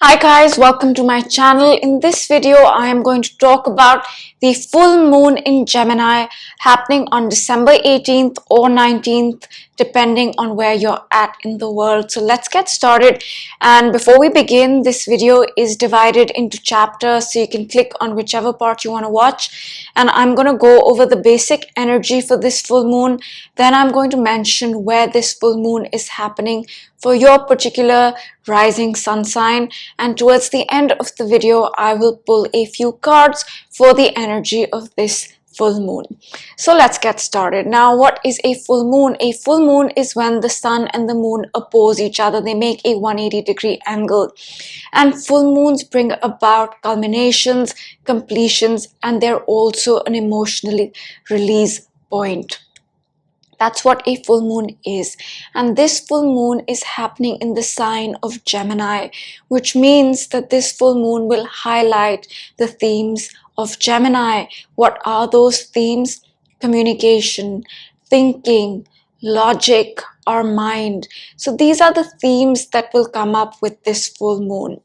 Hi guys, welcome to my channel. In this video, I am going to talk about the full moon in Gemini happening on December 18th or 19th, depending on where you're at in the world. So let's get started. And before we begin, this video is divided into chapters, so you can click on whichever part you want to watch. And I'm going to go over the basic energy for this full moon. Then I'm going to mention where this full moon is happening for your particular rising sun sign, and towards the end of the video I will pull a few cards for the energy of this full moon. So let's get started. Now, what is a full moon? A full moon is when the sun and the moon oppose each other. They make a 180-degree angle, and full moons bring about culminations, completions, and they're also an emotional release point. That's what a full moon is. And this full moon is happening in the sign of Gemini, which means that this full moon will highlight the themes of Gemini. What are those themes? Communication, thinking, logic, our mind. So these are the themes that will come up with this full moon.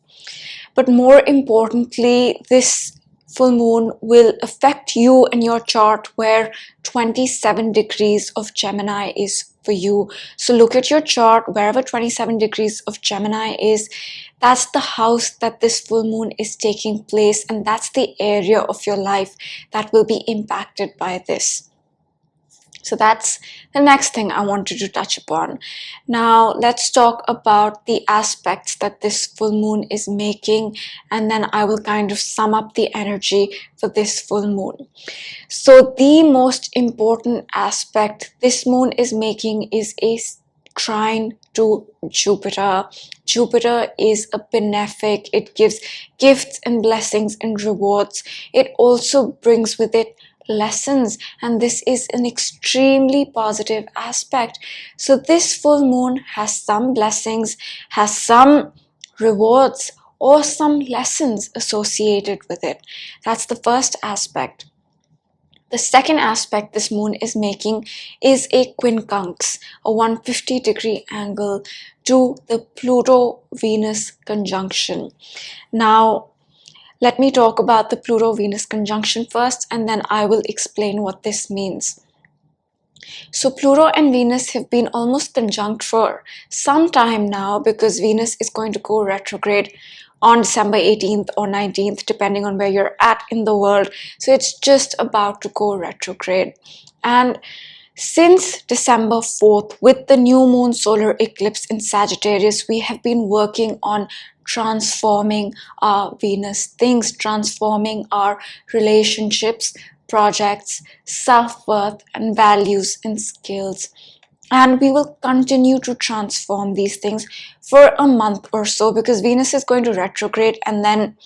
But more importantly, this full moon will affect you in your chart where 27 degrees of Gemini is for you. So look at your chart, wherever 27 degrees of Gemini is, that's the house that this full moon is taking place, and that's the area of your life that will be impacted by this. So that's the next thing I wanted to touch upon. Now let's talk about the aspects that this full moon is making, and then I will kind of sum up the energy for this full moon. So the most important aspect this moon is making is a trine to Jupiter. Jupiter is a benefic. It gives gifts and blessings and rewards. It also brings with it lessons, and this is an extremely positive aspect. So this full moon has some blessings, has some rewards, or some lessons associated with it. That's the first aspect. The second aspect this moon is making is a quincunx, a 150-degree angle to the Pluto-Venus conjunction. Now, let me talk about the Pluto-Venus conjunction first, and then I will explain what this means. So Pluto and Venus have been almost conjunct for some time now, because Venus is going to go retrograde on December 18th or 19th, depending on where you're at in the world. So it's just about to go retrograde. And since December 4th, with the new moon solar eclipse in Sagittarius, we have been working on transforming our Venus things, transforming our relationships, projects, self-worth, and values and skills. And we will continue to transform these things for a month or so, because Venus is going to retrograde, and then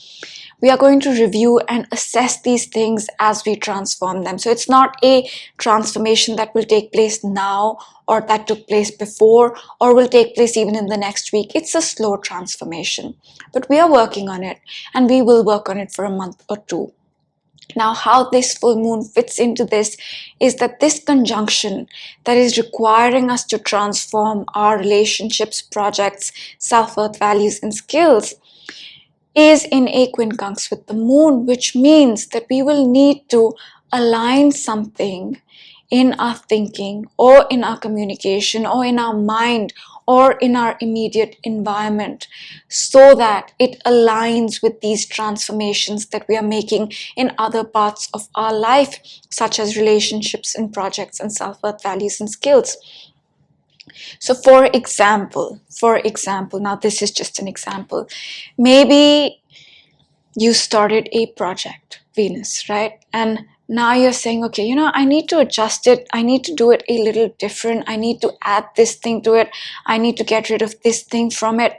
we are going to review and assess these things as we transform them. So it's not a transformation that will take place now, or that took place before, or will take place even in the next week. It's a slow transformation, but we are working on it, and we will work on it for a month or two. Now, how this full moon fits into this is that this conjunction that is requiring us to transform our relationships, projects, self-worth, values, and skills is in a quincunx with the moon, which means that we will need to align something in our thinking, or in our communication, or in our mind, or in our immediate environment, so that it aligns with these transformations that we are making in other parts of our life, such as relationships and projects and self-worth, values, and skills. So for example, now this is just an example. Maybe you started a project, Venus, right? And now you're saying, okay, I need to adjust it. I need to do it a little different. I need to add this thing to it. I need to get rid of this thing from it.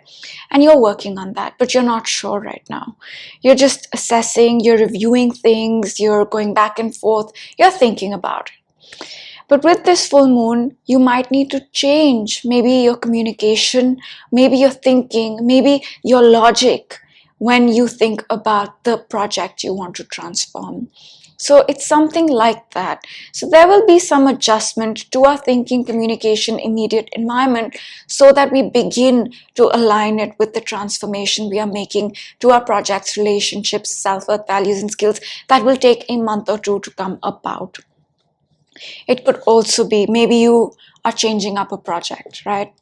And you're working on that, but you're not sure right now. You're just assessing, you're reviewing things, you're going back and forth, you're thinking about it. But with this full moon, you might need to change maybe your communication, maybe your thinking, maybe your logic when you think about the project you want to transform. So it's something like that. So there will be some adjustment to our thinking, communication, immediate environment so that we begin to align it with the transformation we are making to our projects, relationships, self-worth, values, and skills. That will take a month or two to come about. It could also be maybe you are changing up a project, right?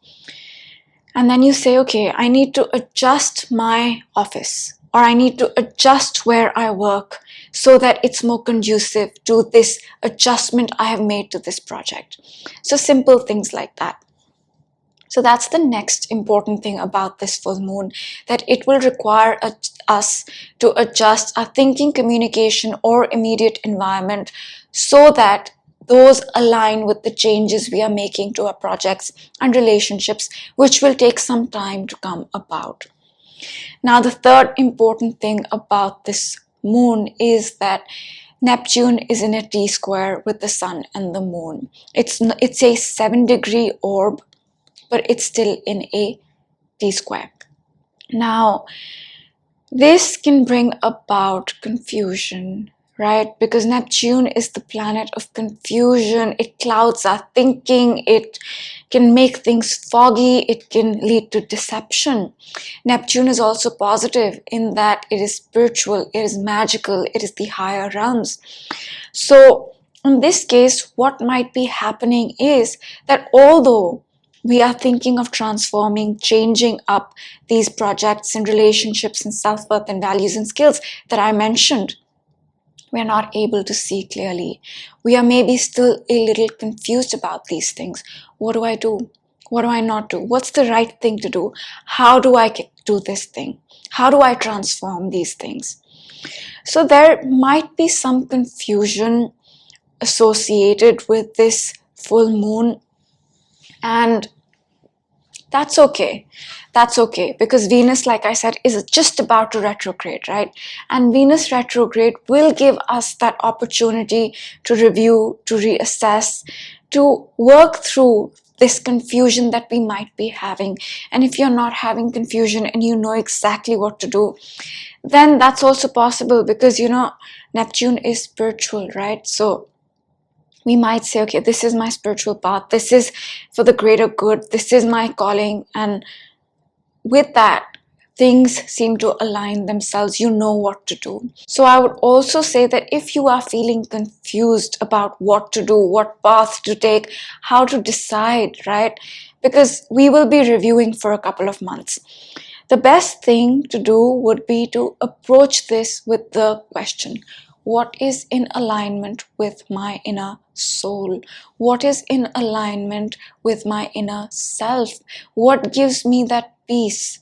And then you say, okay, I need to adjust my office, or I need to adjust where I work so that it's more conducive to this adjustment I have made to this project. So simple things like that. So that's the next important thing about this full moon, that it will require us to adjust our thinking, communication, or immediate environment so that those align with the changes we are making to our projects and relationships, which will take some time to come about. Now, the third important thing about this moon is that Neptune is in a T-square with the sun and the moon. It's a 7-degree orb, but it's still in a T-square. Now, this can bring about confusion, right? Because Neptune is the planet of confusion. It clouds our thinking. It can make things foggy. It can lead to deception. Neptune is also positive in that it is spiritual, it is magical, it is the higher realms. So in this case, what might be happening is that although we are thinking of transforming, changing up these projects and relationships and self-worth and values and skills that I mentioned, we are not able to see clearly. We are maybe still a little confused about these things. What do I do? What do I not do? What's the right thing to do? How do I do this thing? How do I transform these things? So there might be some confusion associated with this full moon, and that's okay. That's okay, because Venus, like I said, is just about to retrograde, right? And Venus retrograde will give us that opportunity to review, to reassess, to work through this confusion that we might be having. And if you're not having confusion and you know exactly what to do, then that's also possible, because Neptune is spiritual, right? So we might say, okay, this is my spiritual path, this is for the greater good, this is my calling, and with that, things seem to align themselves. You know what to do. So I would also say that if you are feeling confused about what to do, what path to take, how to decide, right? Because we will be reviewing for a couple of months. The best thing to do would be to approach this with the question, what is in alignment with my inner soul? What is in alignment with my inner self? What gives me that peace?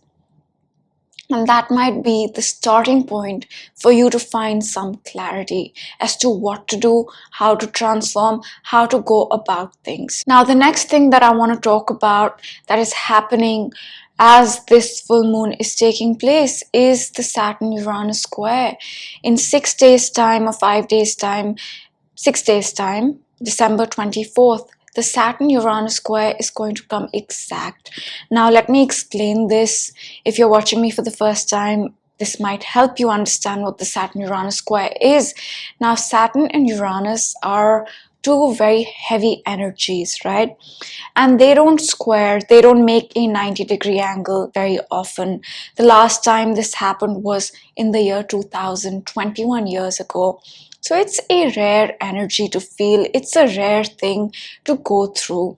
And that might be the starting point for you to find some clarity as to what to do, how to transform, how to go about things. Now, the next thing that I want to talk about that is happening as this full moon is taking place is the Saturn-Uranus square. In 6 days' time or 5 days' time, 6 days' time, December 24th, the Saturn-Uranus square is going to come exact. Now, let me explain this. If you're watching me for the first time, this might help you understand what the Saturn-Uranus square is. Now, Saturn and Uranus are two very heavy energies, right? And they don't square, they don't make a 90-degree angle very often. The last time this happened was in the year 2000, 21 years ago. So it's a rare energy to feel. It's a rare thing to go through.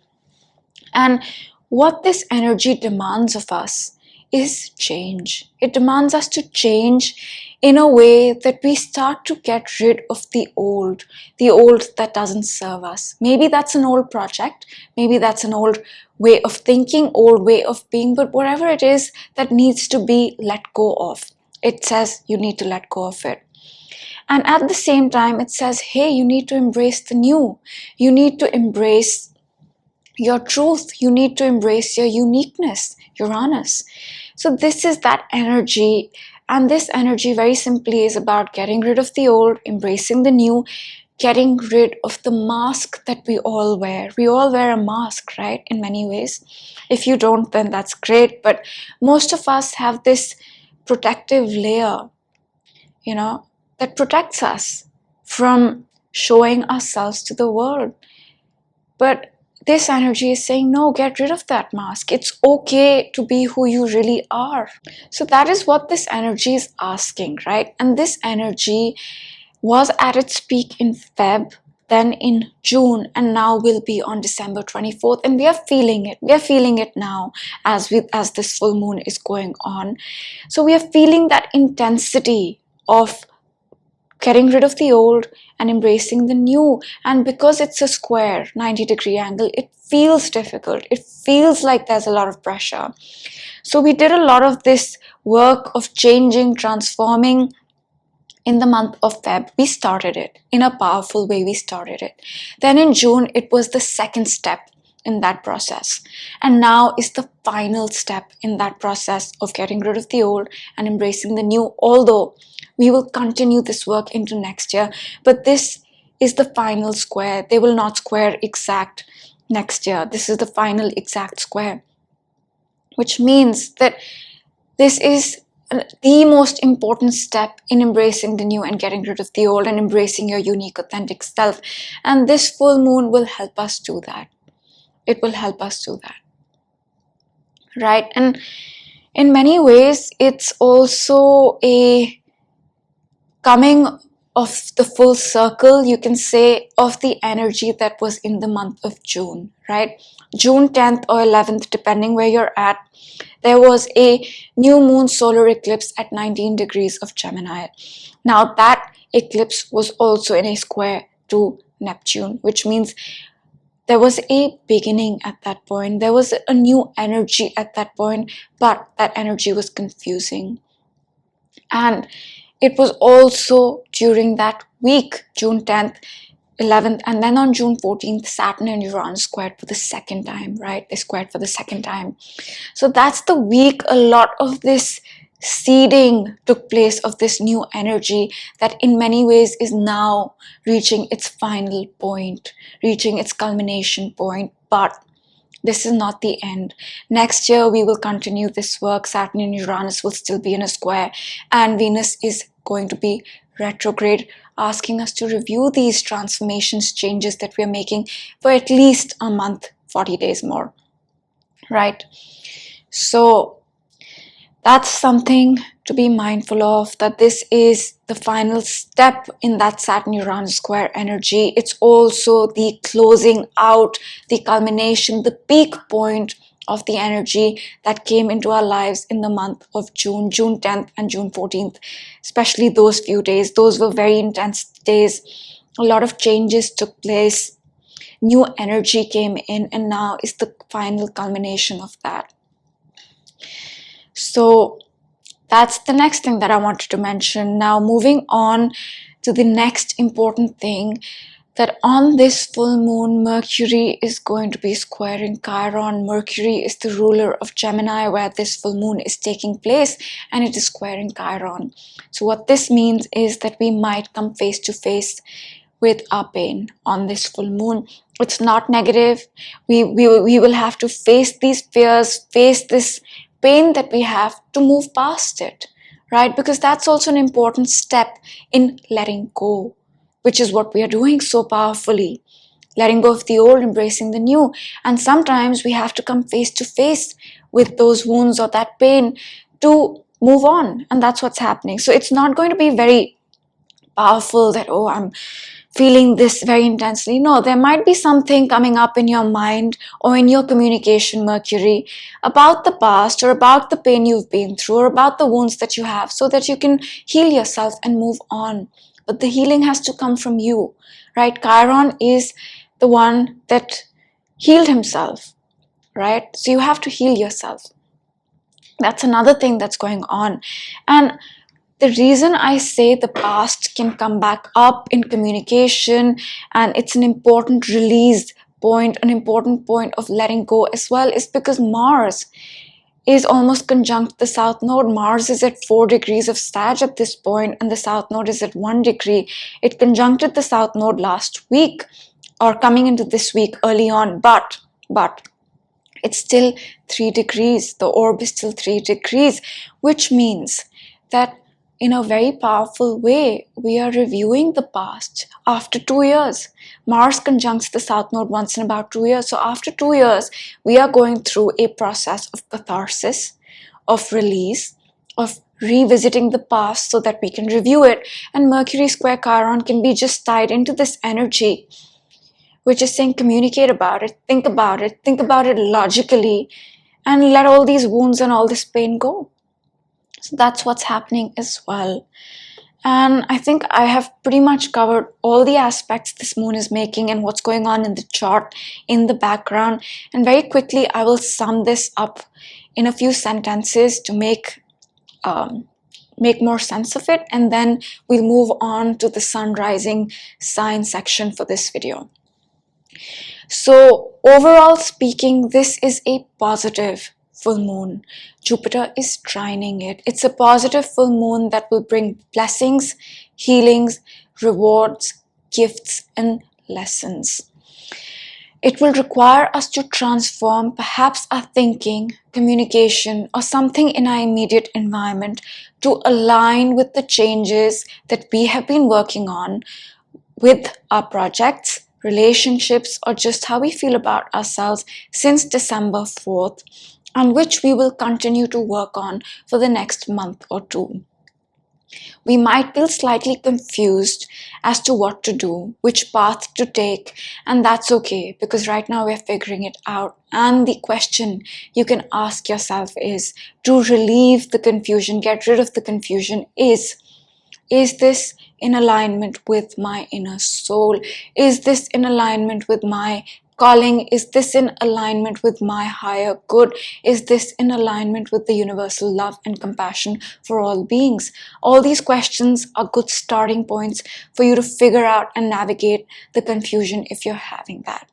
And what this energy demands of us is change. It demands us to change in a way that we start to get rid of the old that doesn't serve us. Maybe that's an old project. Maybe that's an old way of thinking, old way of being, but whatever it is that needs to be let go of, it says you need to let go of it. And at the same time, it says, hey, you need to embrace the new. You need to embrace your truth. You need to embrace your uniqueness, Uranus. So this is that energy. And this energy very simply is about getting rid of the old, embracing the new, getting rid of the mask that we all wear. We all wear a mask, right? In many ways. If you don't, then that's great. But most of us have this protective layer, that protects us from showing ourselves to the world. But this energy is saying, no, get rid of that mask. It's okay to be who you really are. So that is what this energy is asking, right? And this energy was at its peak in Feb, then in June, and now will be on December 24th. And we are feeling it. We are feeling it now as this full moon is going on. So we are feeling that intensity of getting rid of the old and embracing the new. And because it's a square 90-degree angle, it feels difficult. It feels like there's a lot of pressure. So we did a lot of this work of changing, transforming in the month of Feb. We started it in a powerful way. We started it. Then in June, it was the second step in that process. And now is the final step in that process of getting rid of the old and embracing the new. Although we will continue this work into next year, but this is the final square. They will not square exact next year. This is the final exact square, which means that this is the most important step in embracing the new and getting rid of the old and embracing your unique, authentic self. And this full moon will help us do that. It will help us do that, right? And in many ways, it's also a coming of the full circle, you can say, of the energy that was in the month of June, right? June 10th or 11th, depending where you're at, there was a new moon solar eclipse at 19 degrees of Gemini. Now that eclipse was also in a square to Neptune, which means there was a beginning at that point. There was a new energy at that point, but that energy was confusing. And it was also during that week, June 10th, 11th, and then on June 14th, Saturn and Uranus squared for the second time, right? They squared for the second time. So that's the week a lot of this seeding took place of this new energy that in many ways is now reaching its final point, reaching its culmination point. But this is not the end. Next year, we will continue this work. Saturn and Uranus will still be in a square, and Venus is going to be retrograde, asking us to review these transformations, changes that we are making for at least a month, 40 days more, right? So that's something to be mindful of, that this is the final step in that Saturn-Uranus square energy. It's also the closing out, the culmination, the peak point of the energy that came into our lives in the month of June, June 10th and June 14th, especially those few days. Those were very intense days. A lot of changes took place. New energy came in, and now is the final culmination of that. So that's the next thing that I wanted to mention. Now moving on to the next important thing, that on this full moon, Mercury is going to be squaring Chiron. Mercury is the ruler of Gemini, where this full moon is taking place, and it is squaring Chiron. So what this means is that we might come face to face with our pain on this full moon. It's not negative. We will have to face these fears, face this pain that we have, to move past it, right? Because that's also an important step in letting go, which is what we are doing so powerfully. Letting go of the old, embracing the new. And sometimes we have to come face to face with those wounds or that pain to move on. And that's what's happening. So it's not going to be very powerful that, oh, I'm feeling this very intensely. No, there might be something coming up in your mind or in your communication, Mercury, about the past or about the pain you've been through or about the wounds that you have, so that you can heal yourself and move on. But the healing has to come from you, right? Chiron is the one that healed himself, right? So you have to heal yourself. That's another thing that's going on. And the reason I say the past can come back up in communication, and it's an important release point, an important point of letting go as well, is because Mars is almost conjunct the South Node. Mars is at 4 degrees of Sag at this point, and the South Node is at 1 degree. It conjuncted the South Node last week, or coming into this week early on, but it's still 3 degrees. The orb is still 3 degrees, which means that in a very powerful way, we are reviewing the past after 2 years. Mars conjuncts the South Node once in about 2 years. So after 2 years, we are going through a process of catharsis, of release, of revisiting the past so that we can review it. And Mercury square Chiron can be just tied into this energy, which is saying communicate about it, think about it logically, and let all these wounds and all this pain go. So that's what's happening as well. And I think I have pretty much covered all the aspects this moon is making and what's going on in the chart in the background. And very quickly, I will sum this up in a few sentences to make more sense of it. And then we'll move on to the sun rising sign section for this video. So overall speaking, this is a positive full moon. Jupiter is trining it. It's a positive full moon that will bring blessings, healings, rewards, gifts, and lessons. It will require us to transform perhaps our thinking, communication, or something in our immediate environment to align with the changes that we have been working on with our projects, relationships, or just how we feel about ourselves since December 4th, and which we will continue to work on for the next month or two. We might feel slightly confused as to what to do, which path to take, and that's okay, because right now we're figuring it out. And the question you can ask yourself is, to relieve the confusion, get rid of the confusion, is this in alignment with my inner soul? Is this in alignment with my calling? Is this in alignment with my higher good? Is this in alignment with the universal love and compassion for all beings? All these questions are good starting points for you to figure out and navigate the confusion if you're having that.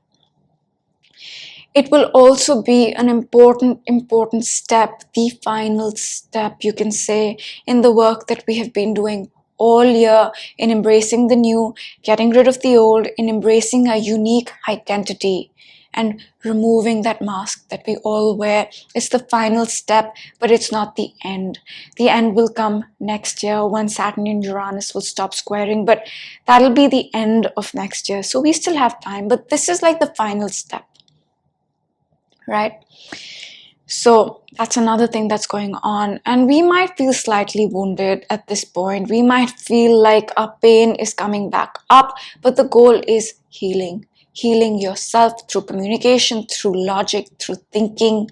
It will also be an important step, the final step, you can say, in the work that we have been doing all year, in embracing the new, getting rid of the old, in embracing a unique identity and removing that mask that we all wear. It's the final step, but it's not the end. The end will come next year when Saturn and Uranus will stop squaring, but that'll be the end of next year. So we still have time, but this is like the final step, right? So that's another thing that's going on. And we might feel slightly wounded at this point. We might feel like our pain is coming back up, but the goal is healing. Healing yourself through communication, through logic, through thinking.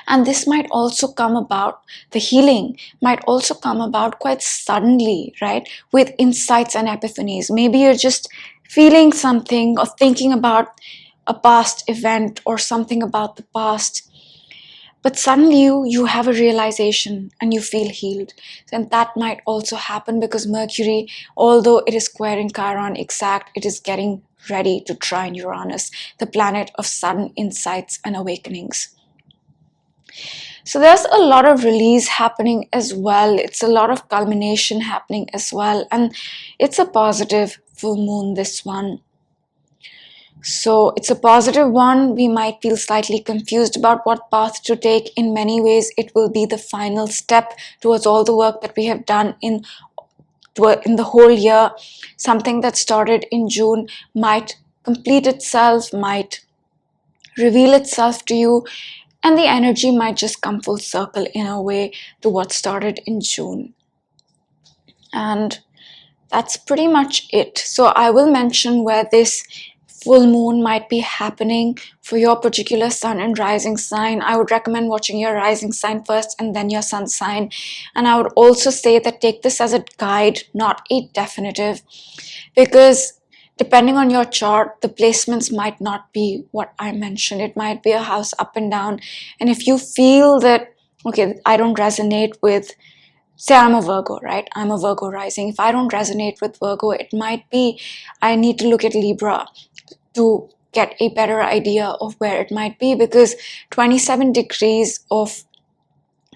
And this might also come about, the healing might also come about quite suddenly, right? With insights and epiphanies. Maybe you're just feeling something or thinking about a past event or something about the past, but suddenly you have a realization and you feel healed. And that might also happen because Mercury, although it is squaring Chiron exact, it is getting ready to trine Uranus, the planet of sudden insights and awakenings. So there's a lot of release happening as well. It's a lot of culmination happening as well, and it's a positive full moon, this one. So it's a positive one. We might feel slightly confused about what path to take. In many ways, it will be the final step towards all the work that we have done in the whole year. Something that started in June might complete itself, might reveal itself to you, and the energy might just come full circle in a way to what started in June. And that's pretty much it. So I will mention where this full moon might be happening for your particular sun and rising sign. I would recommend watching your rising sign first and then your sun sign. And I would also say that take this as a guide, not a definitive, because depending on your chart, the placements might not be what I mentioned. It might be a house up and down. And if you feel that, okay, I don't resonate with, say I'm a Virgo, right? I'm a Virgo rising. If I don't resonate with Virgo, it might be I need to look at Libra to get a better idea of where it might be, because 27 degrees of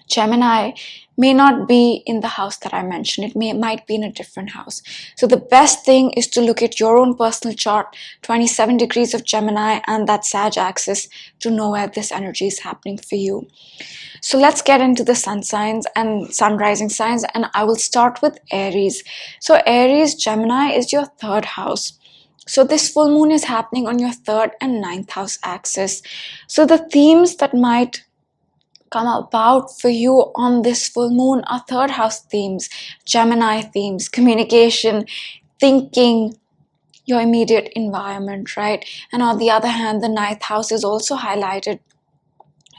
Gemini may not be in the house that I mentioned. It might be in a different house. So the best thing is to look at your own personal chart, 27 degrees of Gemini and that Sag axis, to know where this energy is happening for you. So let's get into the sun signs and sun rising signs, and I will start with Aries. So Aries, Gemini is your third house. So this full moon is happening on your third and ninth house axis. So the themes that might come about for you on this full moon are third house themes, Gemini themes, communication, thinking, your immediate environment, right? And on the other hand, the ninth house is also highlighted.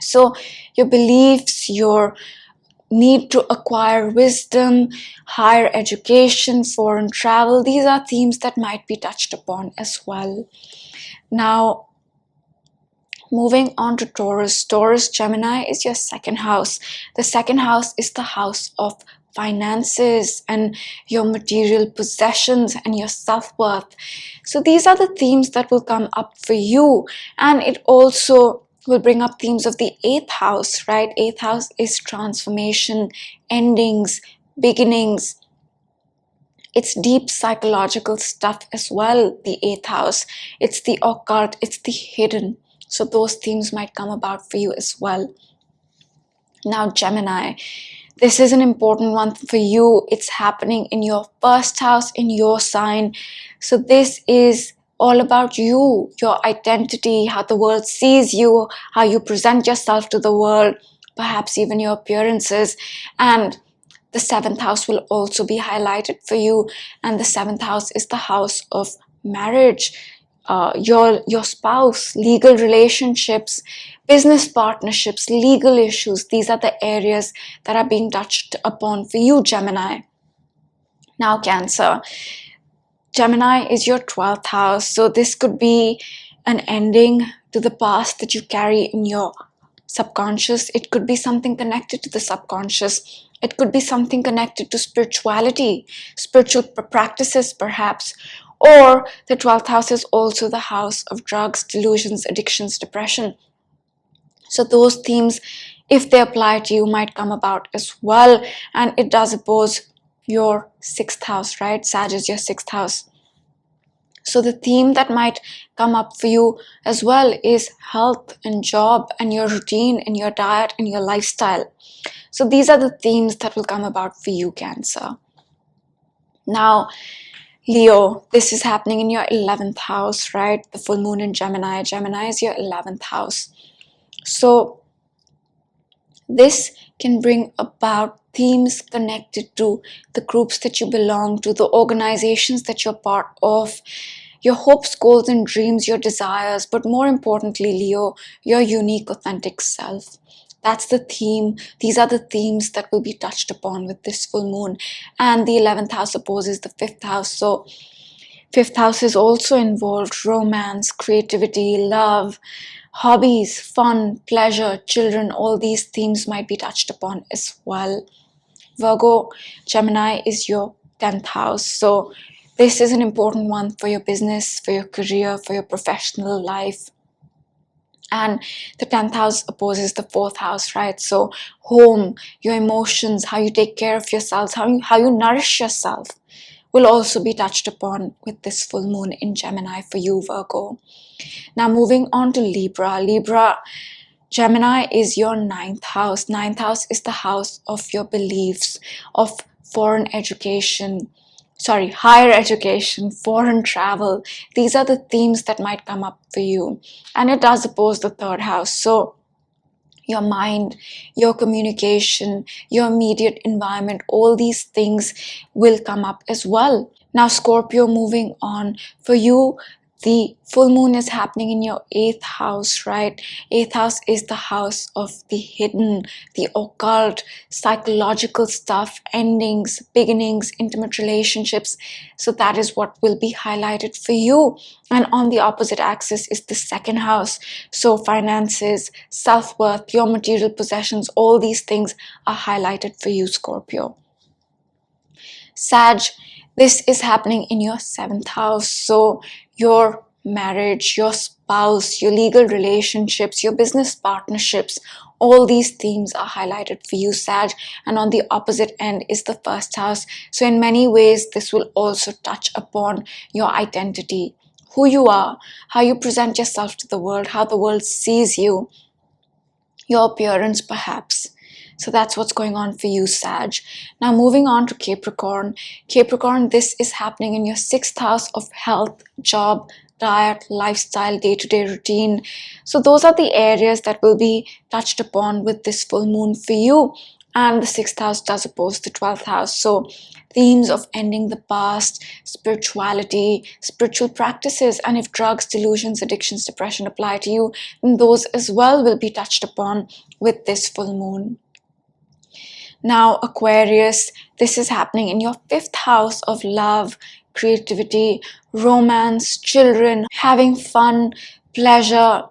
So your beliefs, your need to acquire wisdom, higher education, foreign travel, these are themes that might be touched upon as well. Now, moving on to Taurus. Taurus, Gemini is your second house. The second house is the house of finances and your material possessions and your self-worth. So these are the themes that will come up for you, and it also will bring up themes of the eighth house, right? Eighth house is transformation, endings, beginnings. It's deep psychological stuff as well, the eighth house. It's the occult, it's the hidden. So those themes might come about for you as well. Now, Gemini, this is an important one for you. It's happening in your first house, in your sign. So this is all about you, your identity, how the world sees you, how you present yourself to the world, perhaps even your appearances. And the seventh house will also be highlighted for you. And the seventh house is the house of marriage, your spouse, legal relationships, business partnerships, legal issues. These are the areas that are being touched upon for you, Gemini. Now, Cancer. Gemini is your 12th house. So this could be an ending to the past that you carry in your subconscious. It could be something connected to the subconscious. It could be something connected to spirituality, spiritual practices perhaps. Or the 12th house is also the house of drugs, delusions, addictions, depression. So those themes, if they apply to you, might come about as well. And it does oppose your 6th house, right? Sag is your 6th house. So the theme that might come up for you as well is health and job and your routine and your diet and your lifestyle. So these are the themes that will come about for you, Cancer. Now, Leo, this is happening in your 11th house, right? The full moon in Gemini. Gemini is your 11th house. So this can bring about themes connected to the groups that you belong to, the organizations that you're part of, your hopes, goals, and dreams, your desires, but more importantly, Leo, your unique, authentic self. That's the theme. These are the themes that will be touched upon with this full moon. And the 11th house opposes the 5th house. So 5th house is also involved romance, creativity, love, hobbies, fun, pleasure, children. All these themes might be touched upon as well. Virgo, Gemini is your 10th house. So this is an important one for your business, for your career, for your professional life. And the 10th house opposes the 4th house, right? So home, your emotions, how you take care of yourselves, how you nourish yourself will also be touched upon with this full moon in Gemini for you, Virgo. Now moving on to Libra. Libra, Gemini is your 9th house. 9th house is the house of your beliefs, of higher education, foreign travel. These are the themes that might come up for you. And it does oppose the 3rd house. So your mind, your communication, your immediate environment, all these things will come up as well. Now, Scorpio, moving on. For you, the full moon is happening in your 8th house, right? 8th house is the house of the hidden, the occult, psychological stuff, endings, beginnings, intimate relationships. So that is what will be highlighted for you. And on the opposite axis is the 2nd house. So finances, self-worth, your material possessions, all these things are highlighted for you, Scorpio. Sag, this is happening in your 7th house. So your marriage, your spouse, your legal relationships, your business partnerships, All these themes are highlighted for you, Sag, and on the opposite end is the first house. So in many ways, this will also touch upon your identity, who you are, how you present yourself to the world, how the world sees you, your appearance perhaps. So that's what's going on for you, Sag. Now moving on to Capricorn. Capricorn, this is happening in your 6th house of health, job, diet, lifestyle, day-to-day routine. So those are the areas that will be touched upon with this full moon for you. And the 6th house does oppose the 12th house. So themes of ending the past, spirituality, spiritual practices, and if drugs, delusions, addictions, depression apply to you, then those as well will be touched upon with this full moon. Now, Aquarius, this is happening in your 5th house of love, creativity, romance, children, having fun, pleasure.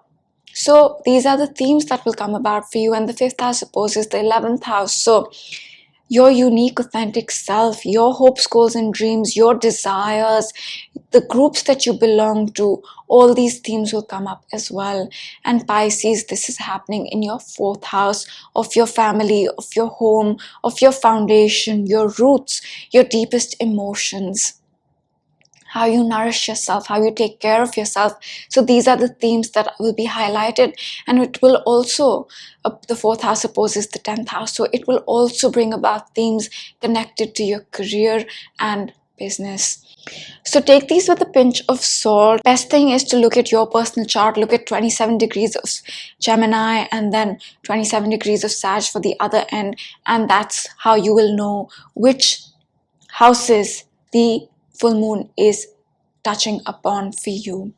So these are the themes that will come about for you, and the 5th house opposes the 11th house. So your unique, authentic self, your hopes, goals, and dreams, your desires, the groups that you belong to, all these themes will come up as well. And Pisces, this is happening in your 4th house of your family, of your home, of your foundation, your roots, your deepest emotions, how you nourish yourself, how you take care of yourself. So these are the themes that will be highlighted, and it will also, the 4th house opposes the 10th house, so it will also bring about themes connected to your career and business. So take these with a pinch of salt. Best thing is to look at your personal chart, look at 27 degrees of Gemini and then 27 degrees of Sag for the other end, and that's how you will know which houses the full moon is touching upon for you.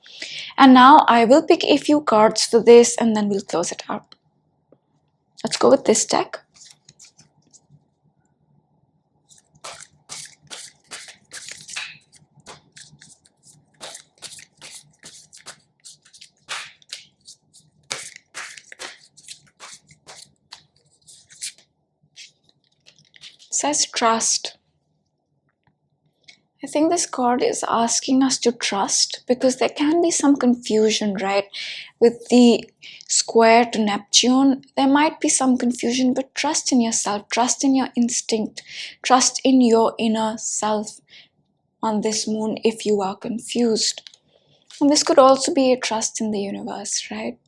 And now I will pick a few cards for this and then we'll close it out. Let's go with this deck. It says trust. I think this card is asking us to trust, because there can be some confusion, right? With the square to Neptune, there might be some confusion, but trust in yourself, trust in your instinct, trust in your inner self on this moon if you are confused. And this could also be a trust in the universe, right?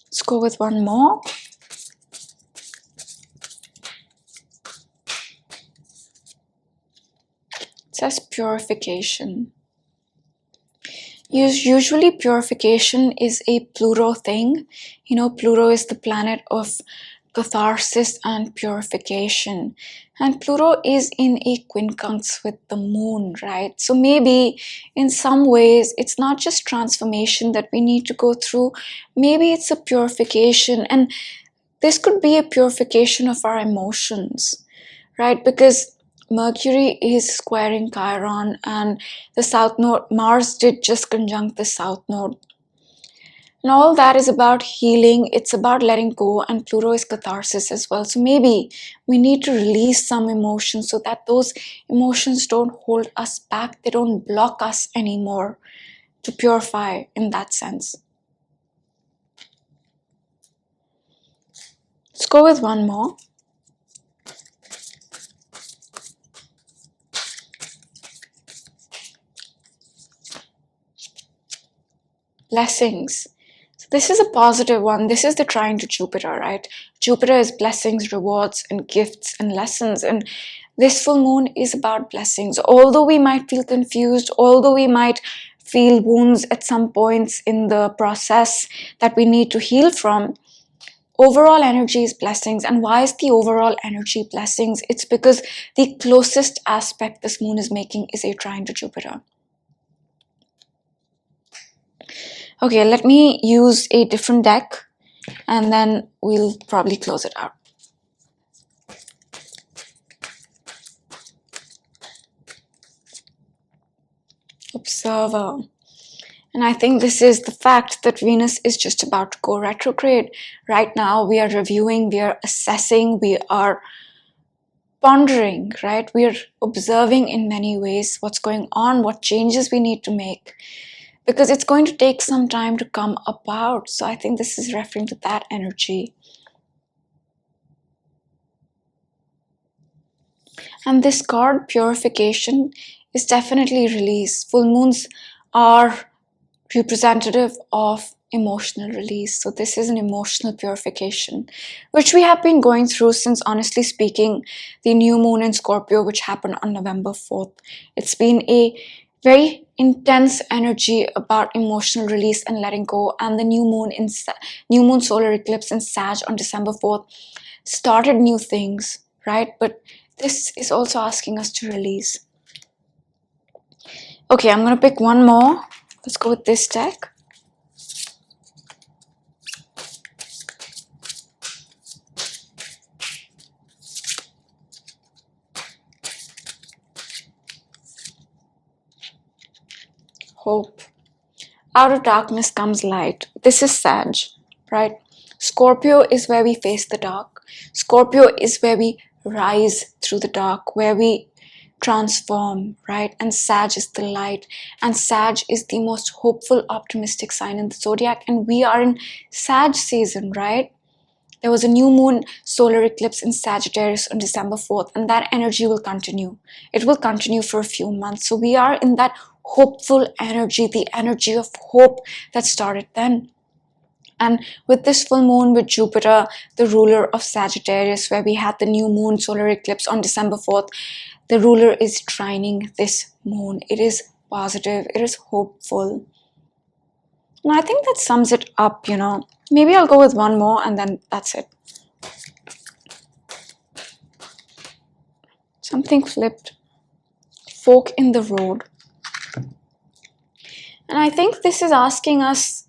Let's go with one more. Says purification. Usually purification is a Pluto thing. You know, Pluto is the planet of catharsis and purification. And Pluto is in a quincunx with the moon, right? So maybe in some ways, it's not just transformation that we need to go through. Maybe it's a purification. And this could be a purification of our emotions, right? Because Mercury is squaring Chiron and the South Node, Mars did just conjunct the South Node. And all that is about healing, it's about letting go, and Pluto is catharsis as well. So maybe we need to release some emotions so that those emotions don't hold us back, they don't block us anymore, to purify in that sense. Let's go with one more. Blessings. So this is a positive one. This is the trine to Jupiter, right? Jupiter is blessings, rewards, and gifts and lessons. And this full moon is about blessings. Although we might feel confused, although we might feel wounds at some points in the process that we need to heal from, overall energy is blessings. And why is the overall energy blessings? It's because the closest aspect this moon is making is a trine to Jupiter. Okay, let me use a different deck and then we'll probably close it out. Observer. And I think this is the fact that Venus is just about to go retrograde. Right now, we are reviewing, we are assessing, we are pondering, right? We are observing in many ways what's going on, what changes we need to make. because it's going to take some time to come about. So I think this is referring to that energy. And this card, purification, is definitely release. Full moons are representative of emotional release. So this is an emotional purification, which we have been going through since, honestly speaking, the new moon in Scorpio, which happened on November 4th. It's been a very intense energy about emotional release and letting go. And the new moon solar eclipse in Sag on December 4th started new things, right? But this is also asking us to release. Okay, I'm going to pick one more. Let's go with this deck. Hope. Out of darkness comes light. This is Sag, right? Scorpio is where we face the dark. Scorpio is where we rise through the dark, where we transform, right? And Sag is the light. And Sag is the most hopeful, optimistic sign in the zodiac. And we are in Sag season, right? There was a new moon solar eclipse in Sagittarius on December 4th, and that energy will continue. It will continue for a few months. So we are in that hopeful energy, the energy of hope that started then. And with this full moon with Jupiter, the ruler of Sagittarius, where we had the new moon solar eclipse on December 4th, the ruler is trining this moon. It is positive, it is hopeful. And I think that sums it up, Maybe I'll go with one more and then that's it. Something flipped. Fork in the road. And I think this is asking us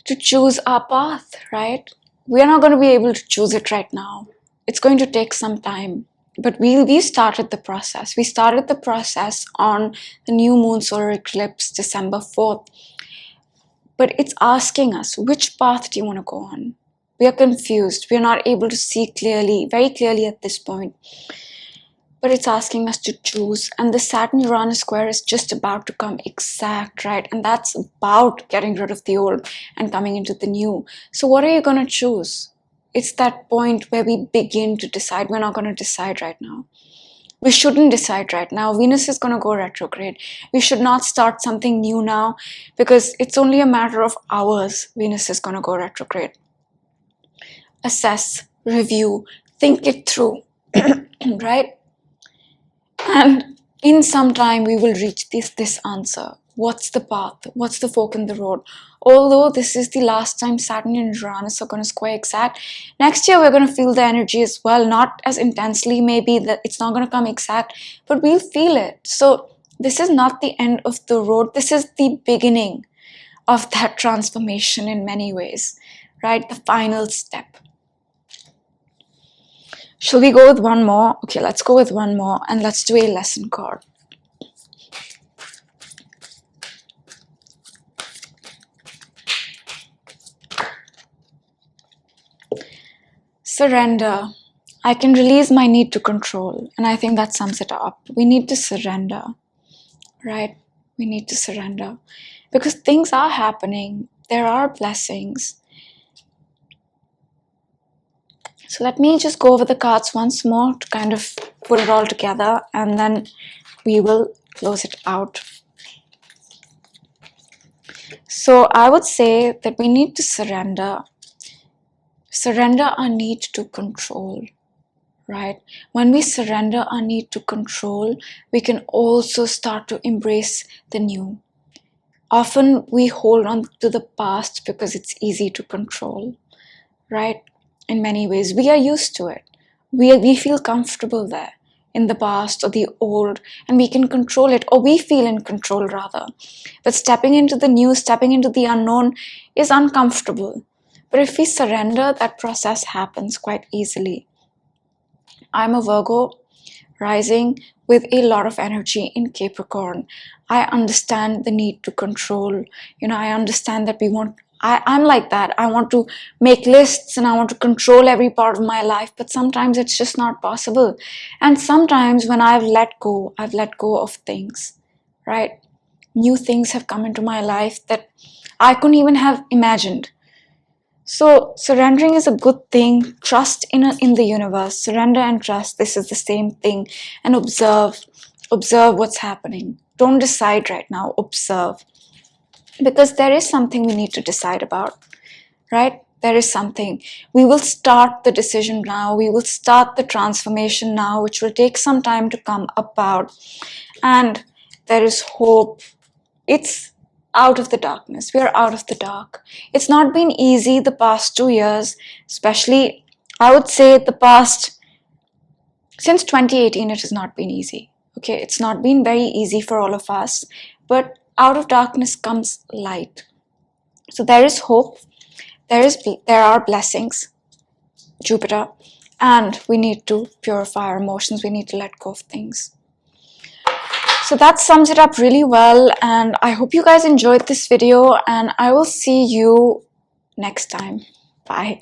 to choose our path, right? We're not going to be able to choose it right now. It's going to take some time. But we started the process. We started the process on the new moon solar eclipse, December 4th. But it's asking us, which path do you want to go on? We are confused. We are not able to see clearly, very clearly at this point. But it's asking us to choose. And the Saturn-Uranus square is just about to come exact, right? And that's about getting rid of the old and coming into the new. So what are you going to choose? It's that point where we begin to decide. We're not going to decide right now. We shouldn't decide right now. Venus is going to go retrograde. We should not start something new now because it's only a matter of hours. Venus is going to go retrograde. Assess, review, think it through, right? And in some time, we will reach this answer. What's the path? What's the fork in the road? Although this is the last time Saturn and Uranus are going to square exact, next year we're going to feel the energy as well. Not as intensely, maybe that it's not going to come exact, but we'll feel it. So this is not the end of the road. This is the beginning of that transformation in many ways, right? The final step. Shall we go with one more? Okay, let's go with one more and let's do a lesson card. Surrender. I can release my need to control. And I think that sums it up. We need to surrender, right? We need to surrender because things are happening. There are blessings. So let me just go over the cards once more to kind of put it all together and then we will close it out. So I would say that we need to surrender our need to control, right? When we surrender our need to control, we can also start to embrace the new. Often we hold on to the past because it's easy to control, right? In many ways, we are used to it. We feel comfortable there in the past or the old, and we can control it, or we feel in control rather. But stepping into the new, stepping into the unknown is uncomfortable. But if we surrender, that process happens quite easily. I'm a Virgo rising with a lot of energy in Capricorn. I understand the need to control. I understand that I'm like that. I want to make lists and I want to control every part of my life, but sometimes it's just not possible. And sometimes when I've let go of things, right? new things have come into my life that I couldn't even have imagined. So surrendering is a good thing. Trust in the universe. Surrender and trust. This is the same thing. And observe what's happening. Don't decide right now. Observe, because there is something we need to decide about, right? There is something. We will start the decision now. We will start the transformation now, which will take some time to come about. And there is hope. It's out of the darkness. We are out of the dark. It's not been easy the past 2 years, especially, I would say, since 2018, it has not been easy. Okay, it's not been very easy for all of us, but out of darkness comes light. So there is hope. There are blessings, Jupiter, and we need to purify our emotions. We need to let go of things. So that sums it up really well, and I hope you guys enjoyed this video, and I will see you next time. Bye.